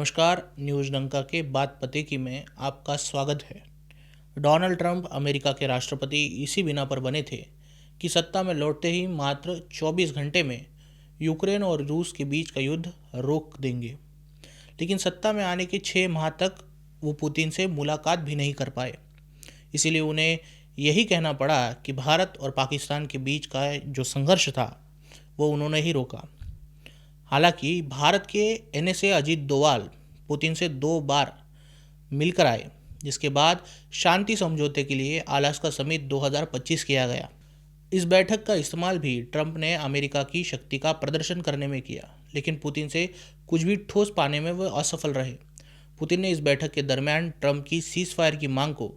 नमस्कार। न्यूज़ डंका के बात पते की में आपका स्वागत है। डोनाल्ड ट्रंप अमेरिका के राष्ट्रपति इसी बिना पर बने थे कि सत्ता में लौटते ही मात्र 24 घंटे में यूक्रेन और रूस के बीच का युद्ध रोक देंगे। लेकिन सत्ता में आने के 6 माह तक वो पुतिन से मुलाकात भी नहीं कर पाए। इसीलिए उन्हें यही कहना पड़ा कि भारत और पाकिस्तान के बीच का जो संघर्ष था वो उन्होंने ही रोका। हालांकि भारत के एनएसए अजीत डोवाल पुतिन से 2 बार मिलकर आए, जिसके बाद शांति समझौते के लिए अलास्का समिट 2025 किया गया। इस बैठक का इस्तेमाल भी ट्रंप ने अमेरिका की शक्ति का प्रदर्शन करने में किया, लेकिन पुतिन से कुछ भी ठोस पाने में वह असफल रहे। पुतिन ने इस बैठक के दरमियान ट्रंप की सीज फायर की मांग को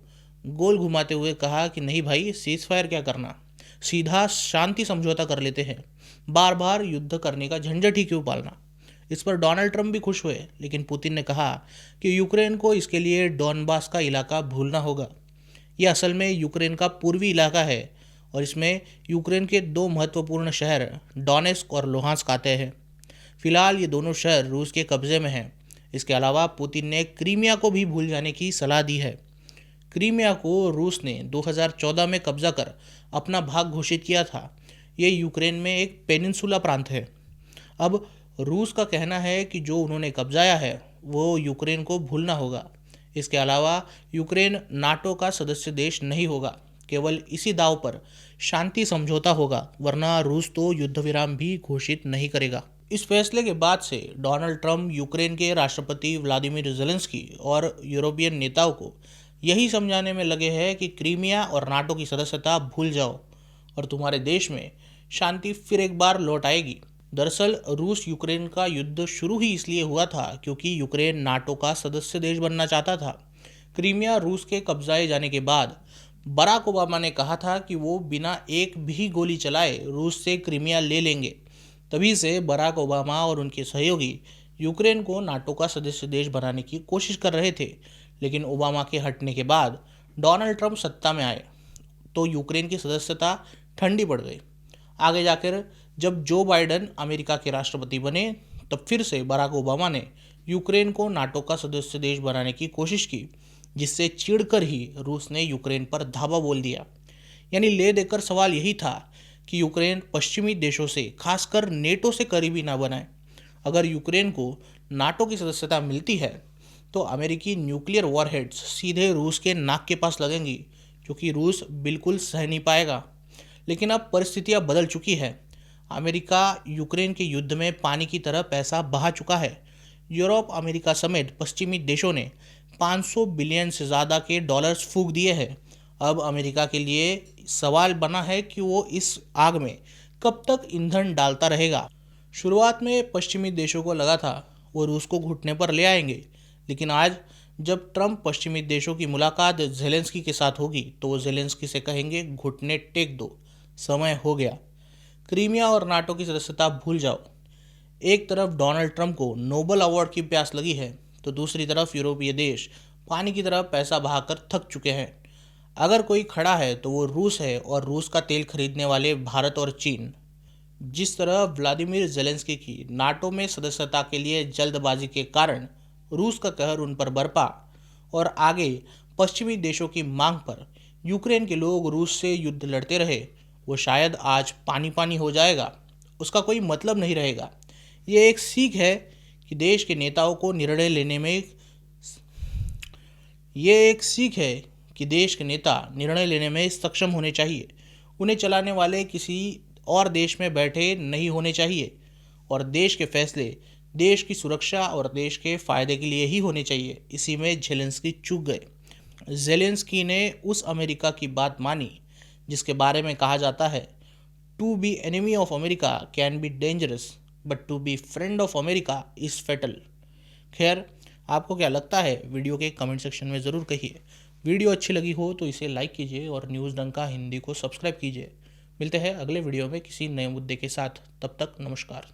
गोल घुमाते हुए कहा कि नहीं भाई, सीज फायर क्या करना, सीधा शांति समझौता कर लेते हैं, बार बार युद्ध करने का झंझट ही क्यों पालना। इस पर डोनाल्ड ट्रंप भी खुश हुए, लेकिन पुतिन ने कहा कि यूक्रेन को इसके लिए डॉनबास का इलाका भूलना होगा। यह असल में यूक्रेन का पूर्वी इलाका है और इसमें यूक्रेन के 2 महत्वपूर्ण शहर डोनेस्क और लुहांस्क आते हैं। फिलहाल ये दोनों शहर रूस के कब्जे में हैं। इसके अलावा पुतिन ने क्रीमिया को भी भूल जाने की सलाह दी है। क्रीमिया को रूस ने 2014 में कब्जा कर अपना भाग घोषित किया था। ये यूक्रेन में एक पेनिनसुला प्रांत है। अब रूस का कहना है कि जो उन्होंने कब्जाया है वो यूक्रेन को भूलना होगा। इसके अलावा यूक्रेन नाटो का सदस्य देश नहीं होगा। केवल इसी दाव पर शांति समझौता होगा, वरना रूस तो युद्ध विराम भी घोषित नहीं करेगा। इस फैसले के बाद से डोनाल्ड ट्रंप यूक्रेन के राष्ट्रपति व्लादिमीर ज़ेलेंस्की और यूरोपियन नेताओं को यही समझाने में लगे हैं कि क्रीमिया और नाटो की सदस्यता भूल जाओ और तुम्हारे देश में शांति फिर एक बार लौट आएगी। दरअसल रूस यूक्रेन का युद्ध शुरू ही इसलिए हुआ था क्योंकि यूक्रेन नाटो का सदस्य देश बनना चाहता था। क्रीमिया रूस के कब्जाए जाने के बाद बराक ओबामा ने कहा था कि वो बिना एक भी गोली चलाए रूस से क्रीमिया ले लेंगे। तभी से बराक ओबामा और उनके सहयोगी यूक्रेन को नाटो का सदस्य देश बनाने की कोशिश कर रहे थे। लेकिन ओबामा के हटने के बाद डोनाल्ड ट्रंप सत्ता में आए तो यूक्रेन की सदस्यता ठंडी पड़ गई। आगे जाकर जब जो बाइडेन अमेरिका के राष्ट्रपति बने तब फिर से बराक ओबामा ने यूक्रेन को नाटो का सदस्य देश बनाने की कोशिश की, जिससे चिढ़कर ही रूस ने यूक्रेन पर धावा बोल दिया। यानी ले देकर सवाल यही था कि यूक्रेन पश्चिमी देशों से, खासकर नेटो से करीबी ना बनाए। अगर यूक्रेन को नाटो की सदस्यता मिलती है तो अमेरिकी न्यूक्लियर वॉरहेड्स सीधे रूस के नाक के पास लगेंगी, क्योंकि रूस बिल्कुल सह नहीं पाएगा। लेकिन अब परिस्थितियां बदल चुकी है। अमेरिका यूक्रेन के युद्ध में पानी की तरह पैसा बहा चुका है। यूरोप, अमेरिका समेत पश्चिमी देशों ने 500 बिलियन से ज़्यादा के डॉलर्स फूंक दिए हैं। अब अमेरिका के लिए सवाल बना है कि वो इस आग में कब तक ईंधन डालता रहेगा। शुरुआत में पश्चिमी देशों को लगा था वो रूस को घुटने पर ले आएंगे, लेकिन आज जब ट्रंप पश्चिमी देशों की मुलाकात ज़ेलेंस्की के साथ होगी तो वो ज़ेलेंस्की से कहेंगे घुटने टेक दो, समय हो गया। क्रीमिया और नाटो की सदस्यता भूल जाओ। एक तरफ डोनाल्ड ट्रंप को नोबेल अवार्ड की प्यास लगी है तो दूसरी तरफ यूरोपीय देश पानी की तरह पैसा बहाकर थक चुके हैं। अगर कोई खड़ा है तो वो रूस है, और रूस का तेल खरीदने वाले भारत और चीन। जिस तरह व्लादिमीर ज़ेलेंस्की की नाटो में सदस्यता के लिए जल्दबाजी के कारण रूस का कहर उन पर बरपा और आगे पश्चिमी देशों की मांग पर यूक्रेन के लोग रूस से युद्ध लड़ते रहे, वो शायद आज पानी पानी हो जाएगा। उसका कोई मतलब नहीं रहेगा। ये एक सीख है कि देश के नेताओं को निर्णय लेने में सक्षम होने चाहिए। उन्हें चलाने वाले किसी और देश में बैठे नहीं होने चाहिए, और देश के फैसले देश की सुरक्षा और देश के फायदे के लिए ही होने चाहिए। इसी में ज़ेलेंस्की चूक गए। ज़ेलेंस्की ने उस अमेरिका की बात मानी जिसके बारे में कहा जाता है, to be enemy of America can be dangerous but to be friend of America is fatal. खैर, आपको क्या लगता है वीडियो के कमेंट सेक्शन में ज़रूर कहिए। वीडियो अच्छी लगी हो तो इसे लाइक कीजिए और न्यूज़ डंका हिंदी को सब्सक्राइब कीजिए। मिलते हैं अगले वीडियो में किसी नए मुद्दे के साथ। तब तक नमस्कार।